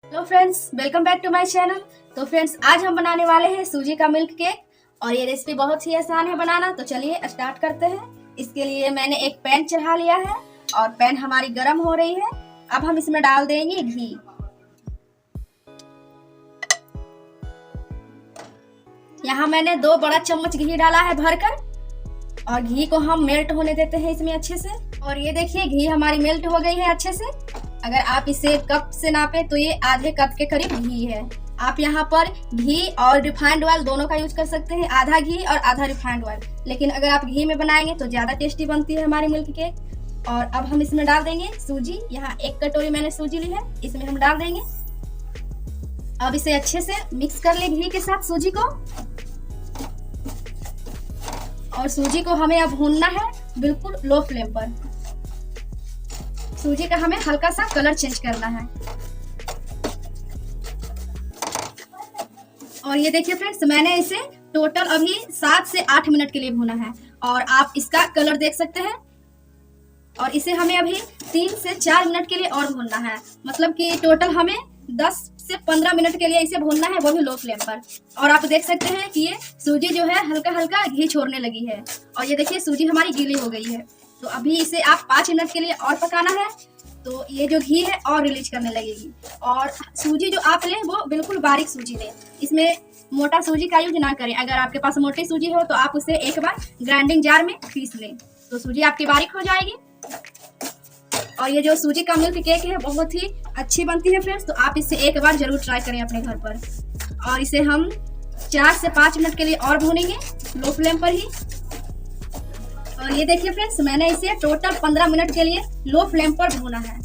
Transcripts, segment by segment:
Hello friends, welcome back to my channel. तो friends, आज हम बनाने वाले हैं सूजी का मिल्क केक और ये रेसिपी बहुत ही आसान है बनाना। तो चलिए स्टार्ट करते हैं। इसके लिए मैंने एक पैन चढ़ा लिया है और पैन हमारी गर्म हो रही है। अब हम इसमें डाल देंगे घी। यहाँ मैंने 2 बड़ा चम्मच घी डाला है भरकर और घी को हम मेल्ट होने देते हैं इसमें अच्छे से। और ये देखिए घी हमारी मेल्ट हो गई है अच्छे से। अगर आप इसे कप से नापे तो ये आधे कप के करीब घी है। आप यहाँ पर घी और रिफाइंड ऑयल दोनों का यूज कर सकते हैं, आधा घी और आधा रिफाइंड ऑयल। लेकिन अगर आप घी में बनाएंगे तो ज्यादा टेस्टी बनती है हमारी मिल्क केक। और अब हम इसमें डाल देंगे सूजी। यहाँ 1 कटोरी मैंने सूजी ली है, इसमें हम डाल देंगे। अब इसे अच्छे से मिक्स कर ले घी के साथ सूजी को। और सूजी को हमें अब भूनना है बिल्कुल लो फ्लेम पर। सूजी का हमें हल्का सा कलर चेंज करना है। और ये देखिए फ्रेंड्स, मैंने इसे टोटल अभी 7 से 8 मिनट के लिए भूना है और आप इसका कलर देख सकते हैं। और इसे हमें अभी 3 से 4 मिनट के लिए और भूनना है। मतलब कि टोटल हमें 10 से 15 मिनट के लिए इसे भूनना है, वो भी लो फ्लेम पर। और आप देख सकते हैं कि ये सूजी जो है हल्का हल्का घी छोड़ने लगी है। और ये देखिए सूजी हमारी गीली हो गई है। तो अभी इसे आप 5 मिनट के लिए और पकाना है। तो ये जो घी है और रिलीज करने लगेगी। और सूजी जो आप लें वो बिल्कुल बारीक सूजी लें, इसमें मोटा सूजी का यूज ना करें। अगर आपके पास मोटी सूजी हो तो आप उसे एक बार ग्राइंडिंग जार में पीस लें तो सूजी आपकी बारीक हो जाएगी। और ये जो सूजी का मिल्क केक है बहुत ही अच्छी बनती है फ्रेंड्स। तो आप इसे एक बार जरूर ट्राई करें अपने घर पर। और इसे हम 4 से 5 मिनट के लिए और भूनेंगे लो फ्लेम पर ही। और ये देखिए फ्रेंड्स, मैंने इसे टोटल 15 मिनट के लिए लो फ्लेम पर भूना है।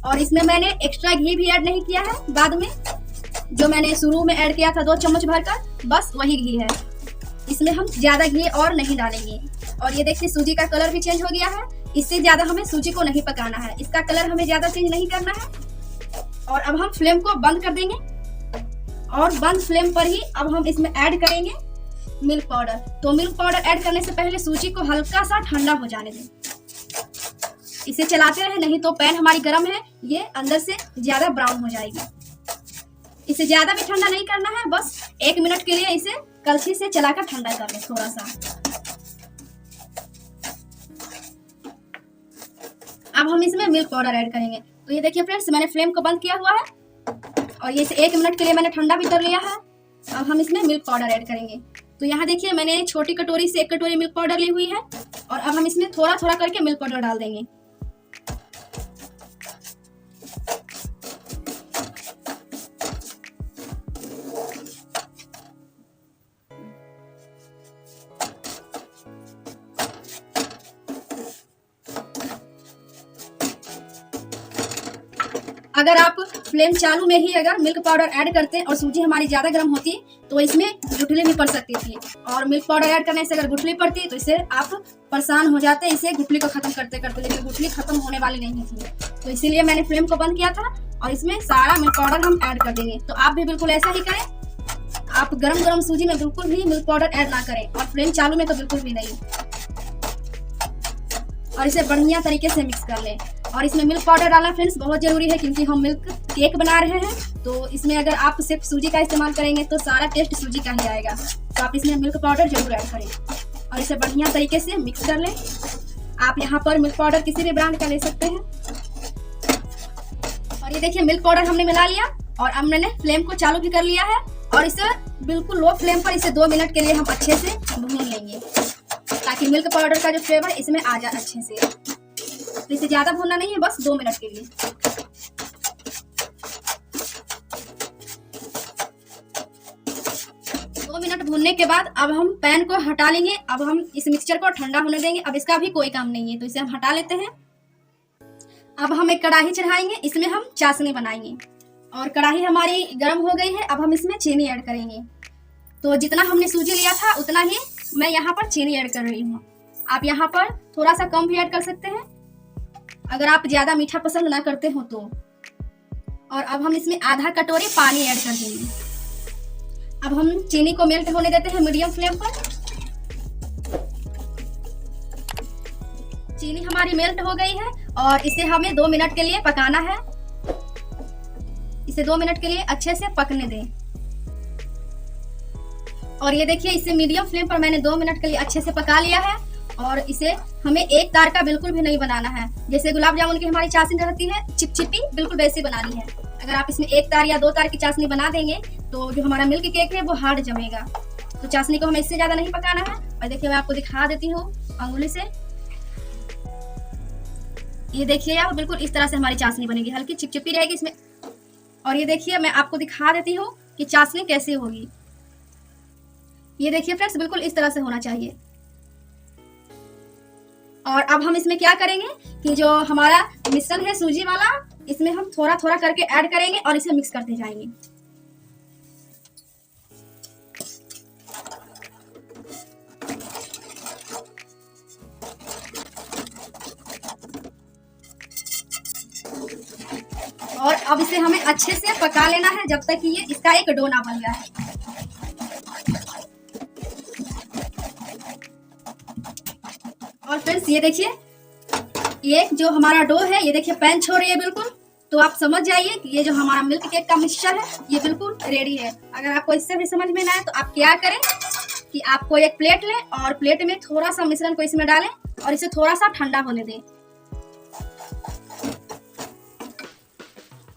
और इसमें मैंने एक्स्ट्रा घी भी ऐड नहीं किया है बाद में। जो मैंने शुरू में ऐड किया था 2 चम्मच भरकर, बस वही घी है। इसमें हम ज्यादा घी और नहीं डालेंगे। और ये देखिए सूजी का कलर भी चेंज हो गया है। इससे ज्यादा हमें सूजी को नहीं पकाना है, इसका कलर हमें ज्यादा चेंज नहीं करना है। और अब हम फ्लेम को बंद कर देंगे और बंद फ्लेम पर ही अब हम इसमें ऐड करेंगे मिल्क पाउडर। तो मिल्क पाउडर ऐड करने से पहले सूजी को हल्का सा ठंडा हो जाने दें। इसे चलाते रहे, नहीं तो पैन हमारी गर्म है, ये अंदर से ज्यादा ब्राउन हो जाएगी। इसे ज्यादा भी ठंडा नहीं करना है, बस 1 मिनट के लिए इसे कलछी से चलाकर ठंडा कर लें थोड़ा सा। अब हम इसमें मिल्क पाउडर ऐड करेंगे। तो ये देखिए फ्रेंड्स, मैंने फ्लेम को बंद किया हुआ है और ये इसे 1 मिनट के लिए मैंने ठंडा भी कर लिया है। अब हम इसमें मिल्क पाउडर ऐड करेंगे। तो यहाँ देखिए मैंने छोटी कटोरी से 1 कटोरी मिल्क पाउडर ली हुई है और अब हम इसमें थोड़ा थोड़ा करके मिल्क पाउडर डाल देंगे। अगर आप फ्लेम चालू में ही अगर मिल्क पाउडर ऐड करते और सूजी हमारी ज्यादा गर्म होती तो इसमें गुठली भी पड़ सकती थी। और मिल्क पाउडर ऐड करने से अगर गुठली पड़ती तो इससे आप परेशान हो जाते इसे गुठली को खत्म करते करते, लेकिन गुठली खत्म होने वाली नहीं थी। तो इसीलिए मैंने फ्लेम को बंद किया था और इसमें सारा मिल्क पाउडर हम ऐड कर देंगे। तो आप भी बिल्कुल ऐसा ही करें। आप गरम गरम सूजी में बिल्कुल भी मिल्क पाउडर ऐड ना करें और फ्लेम चालू में तो बिल्कुल भी नहीं। और इसे बढ़िया तरीके से मिक्स कर लें। और इसमें मिल्क पाउडर डालना फ्रेंड्स बहुत जरूरी है, क्योंकि हम मिल्क केक बना रहे हैं। तो इसमें अगर आप सिर्फ सूजी का इस्तेमाल करेंगे तो सारा टेस्ट सूजी का ही आएगा। तो आप इसमें मिल्क पाउडर जरूर ऐड करें और इसे बढ़िया तरीके से मिक्स कर लें। आप यहाँ पर मिल्क पाउडर किसी भी ब्रांड का ले सकते हैं। और ये देखिए मिल्क पाउडर हमने मिला लिया और अब मैंने फ्लेम को चालू भी कर लिया है। और इसे बिल्कुल लो फ्लेम पर इसे 2 मिनट के लिए हम अच्छे से भून लेंगे, ताकि मिल्क पाउडर का जो फ्लेवर इसमें आ जाए अच्छे से। तो इसे ज्यादा भूनना नहीं है, बस 2 मिनट के लिए। मिनट भूनने के बाद अब हम पैन को हटा लेंगे। अब हम इस मिक्सचर को ठंडा होने देंगे। अब इसका भी कोई काम नहीं है, तो इसे हम हटा लेते हैं। अब हम एक कढ़ाई चढ़ाएंगे, इसमें हम चाशनी बनाएंगे। और कढ़ाई हमारी गर्म हो गई है। अब हम इसमें चीनी ऐड करेंगे। तो जितना हमने सूजी लिया था उतना ही मैं यहाँ पर चीनी ऐड कर रही हूँ। आप यहाँ पर थोड़ा सा कम भी ऐड कर सकते हैं अगर आप ज्यादा मीठा पसंद ना करते हो तो। और अब हम इसमें आधा कटोरी पानी ऐड कर देंगे। अब हम चीनी को मेल्ट होने देते हैं मीडियम फ्लेम पर। चीनी हमारी मेल्ट हो गई है और इसे हमें 2 मिनट के लिए पकाना है। इसे 2 मिनट के लिए अच्छे से पकने दें। और ये देखिए इसे मीडियम फ्लेम पर मैंने 2 मिनट के लिए अच्छे से पका लिया है। और इसे हमें एक तार का बिल्कुल भी नहीं बनाना है। जैसे गुलाब जामुन की हमारी चाशनी रहती है चिपचिपी, बिल्कुल वैसी बनानी है। अगर आप इसमें एक तार या 2 तार की चाशनी बना देंगे तो जो हमारा मिल्क केक है वो हार्ड जमेगा। तो चाशनी को हमें इससे ज्यादा नहीं पकाना है। और देखिए मैं आपको दिखा देती हूँ अंगुली से। ये देखिए आप, बिल्कुल इस तरह से हमारी चाशनी बनेगी, हल्की चिपचिपी रहेगी इसमें। और ये देखिए मैं आपको दिखा देती हूँ कि चाशनी कैसे होगी। ये देखिए फ्रेंड्स, बिल्कुल इस तरह से होना चाहिए। और अब हम इसमें क्या करेंगे कि जो हमारा मिश्रण है सूजी वाला, इसमें हम थोड़ा थोड़ा करके ऐड करेंगे और इसे मिक्स करते जाएंगे। और अब इसे हमें अच्छे से पका लेना है जब तक कि ये इसका एक डो ना बन जाए। और फ्रेंड्स ये देखिए, ये जो हमारा डो है ये देखिए पैन छोड़ रही है बिल्कुल। तो आप समझ जाइए कि ये जो हमारा मिल्क केक का मिक्सचर है ये बिल्कुल रेडी है। अगर आपको इससे भी समझ में ना आए तो आप क्या करें कि आपको एक प्लेट लें और प्लेट में थोड़ा सा मिश्रण को इसमें डालें और इसे थोड़ा सा ठंडा होने दें।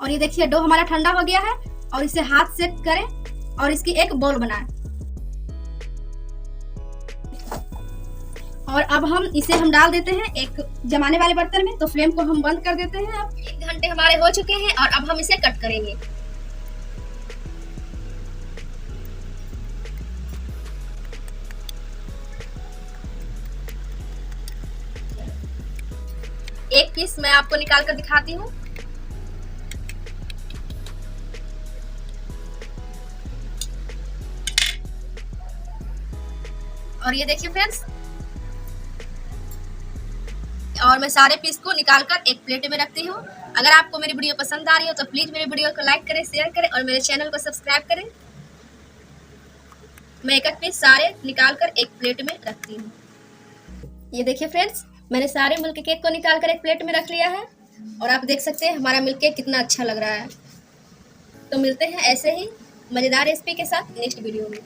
और ये देखिए डो हमारा ठंडा हो गया है। और इसे हाथ से करें और इसकी एक बॉल बनाएं। और अब हम इसे डाल देते हैं एक जमाने वाले बर्तन में। तो फ्लेम को हम बंद कर देते हैं। अब 1 घंटे हमारे हो चुके हैं और अब हम इसे कट करेंगे। एक पीस मैं आपको निकाल कर दिखाती हूँ। और ये देखिए फ्रेंड्स, और मैं सारे पीस को निकाल कर एक प्लेट में रखती हूँ। अगर आपको मेरी वीडियो पसंद आ रही हो तो प्लीज मेरी वीडियो को लाइक करें, शेयर करें और मेरे चैनल को सब्सक्राइब करें। मैं एक एक पीस सारे निकाल कर एक प्लेट में रखती हूँ। ये देखिए फ्रेंड्स, मैंने सारे मिल्क केक को निकाल कर एक प्लेट में रख लिया है। और आप देख सकते हैं हमारा मिल्क केक कितना अच्छा लग रहा है। तो मिलते हैं ऐसे ही मजेदार रेसिपी के साथ नेक्स्ट वीडियो में।